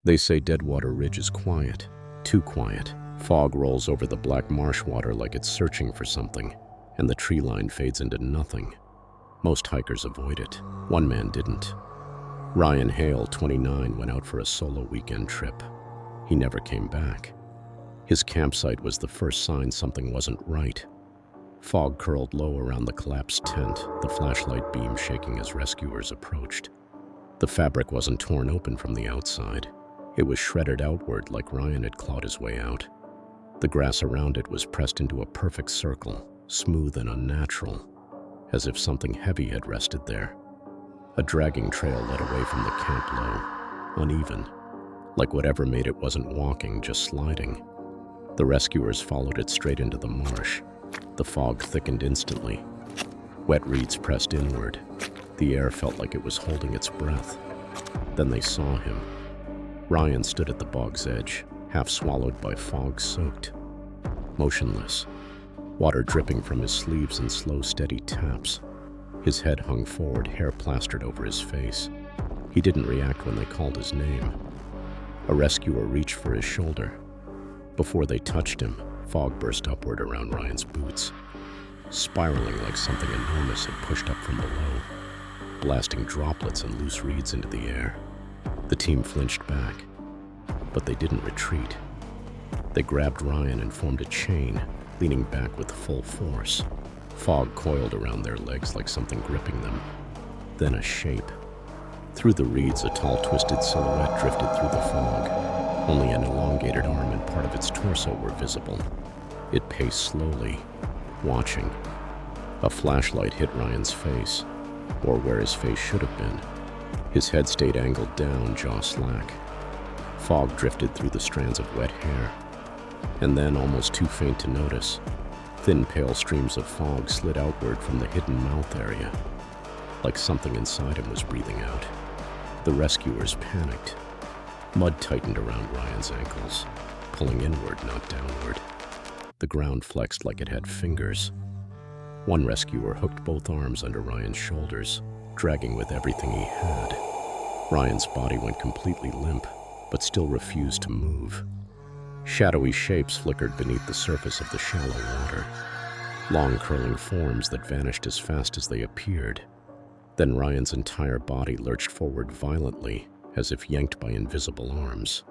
They say Deadwater Ridge is quiet, too quiet. Fog rolls over the black marsh water like it's searching for something, and the tree line fades into nothing. Most hikers avoid it. One man didn't. Ryan Hale, 29, went out for a solo weekend trip. He never came back. His campsite was the first sign something wasn't right. Fog curled low around the collapsed tent, the flashlight beam shaking as rescuers approached. The fabric wasn't torn open from the outside. It was shredded outward like Ryan had clawed his way out. The grass around it was pressed into a perfect circle, smooth and unnatural, as if something heavy had rested there. A dragging trail led away from the camp low, uneven, like whatever made it wasn't walking, just sliding. The rescuers followed it straight into the marsh. The fog thickened instantly. Wet reeds pressed inward. The air felt like it was holding its breath. Then they saw him. Ryan stood at the bog's edge, half swallowed by fog soaked. Motionless, water dripping from his sleeves in slow, steady taps. His head hung forward, hair plastered over his face. He didn't react when they called his name. A rescuer reached for his shoulder. Before they touched him, fog burst upward around Ryan's boots, spiraling like something enormous had pushed up from below, blasting droplets and loose reeds into the air. The team flinched back, but they didn't retreat. They grabbed Ryan and formed a chain, leaning back with full force. Fog coiled around their legs like something gripping them. Then a shape. Through the reeds, a tall, twisted silhouette drifted through the fog. Only an elongated arm and part of its torso were visible. It paced slowly, watching. A flashlight hit Ryan's face, or where his face should have been. His head stayed angled down, jaw slack. Fog drifted through the strands of wet hair. And then, almost too faint to notice, thin, pale streams of fog slid outward from the hidden mouth area, like something inside him was breathing out. The rescuers panicked. Mud tightened around Ryan's ankles, pulling inward, not downward. The ground flexed like it had fingers. One rescuer hooked both arms under Ryan's shoulders, dragging with everything he had. Ryan's body went completely limp, but still refused to move. Shadowy shapes flickered beneath the surface of the shallow water, long curling forms that vanished as fast as they appeared. Then Ryan's entire body lurched forward violently, as if yanked by invisible arms.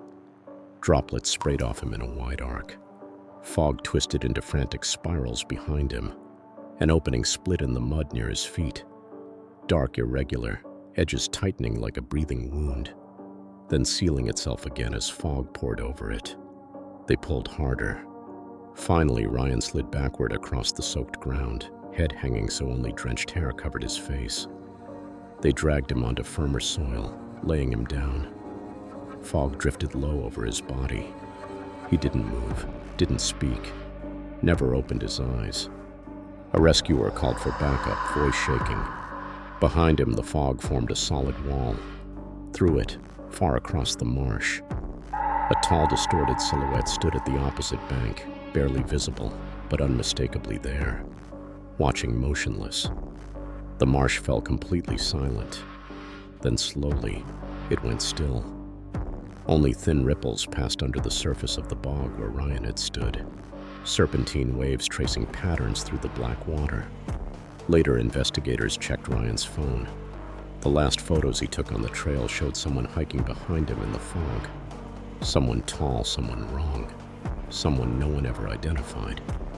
Droplets sprayed off him in a wide arc. Fog twisted into frantic spirals behind him. An opening split in the mud near his feet. Dark, irregular, edges tightening like a breathing wound, then sealing itself again as fog poured over it. They pulled harder. Finally, Ryan slid backward across the soaked ground, head hanging so only drenched hair covered his face. They dragged him onto firmer soil, laying him down. Fog drifted low over his body. He didn't move, didn't speak, never opened his eyes. A rescuer called for backup, voice shaking. Behind him, the fog formed a solid wall. Through it, far across the marsh, a tall, distorted silhouette stood at the opposite bank, barely visible, but unmistakably there, watching motionless. The marsh fell completely silent. Then slowly, it went still. Only thin ripples passed under the surface of the bog where Ryan had stood, serpentine waves tracing patterns through the black water. Later, investigators checked Ryan's phone. The last photos he took on the trail showed someone hiking behind him in the fog. Someone tall, someone wrong, someone no one ever identified.